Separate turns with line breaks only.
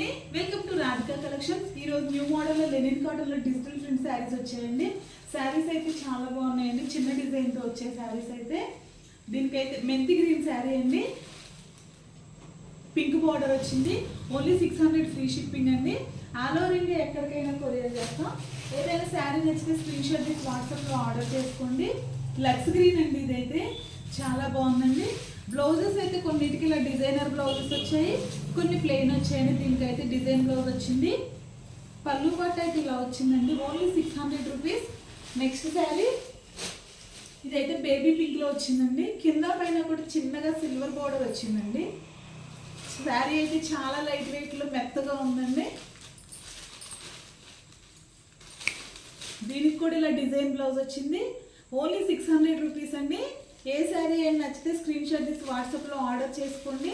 అండి, welcome to Radhika collections. ఈ రోజు న్యూ మోడల్ లెనిన్ కాటన్ లో డిజిటల్ ప్రింట్ శారీస్ వచ్చాయండి. శారీస్ అయితే చాలా బాగున్నాయండి. చిన్న డిజైన్ తో వచ్చే శారీస్ అయితే దీనికైతే మెంతి గ్రీన్ శారీ అండి, పింక్ బార్డర్ వచ్చింది. ఓన్లీ 600 ఫ్రీ షిప్పింగ్ అండి. ఆల్ ఓవర్ ఇండియా ఎక్కడికైనా కొరియర్ చేస్తాం. ఏదైనా శారీ నచ్చితే స్క్రీన్ షాట్ తీసి వాట్సాప్లో ఆర్డర్ చేసుకోండి. లక్స్ గ్రీన్ అండి, ఇదైతే చాలా బాగుందండి. బ్లౌజెస్ అయితే కొన్నిటికి ఇలా డిజైనర్ బ్లౌజెస్ వచ్చాయి, కొన్ని ప్లెయిన్ వచ్చాయండి. దీనికైతే డిజైన్ బ్లౌజ్ వచ్చింది. పళ్ళు పట్టు అయితే ఇలా వచ్చిందండి, ఓన్లీ 600 రూపీస్. నెక్స్ట్ శారీ ఇదైతే బేబీ పింక్లో వచ్చిందండి. కింద పైన కూడా చిన్నగా సిల్వర్ బోర్డర్ వచ్చిందండి. శారీ అయితే చాలా లైట్ వెయిట్లో మెత్తగా ఉందండి. దీనికి కూడా ఇలా డిజైన్ బ్లౌజ్ వచ్చింది. ఓన్లీ 600 రూపీస్ అండి. ఏ శారీ అయినా నచ్చితే స్క్రీన్ షాట్ తీసి వాట్సాప్లో ఆర్డర్ చేసుకోండి.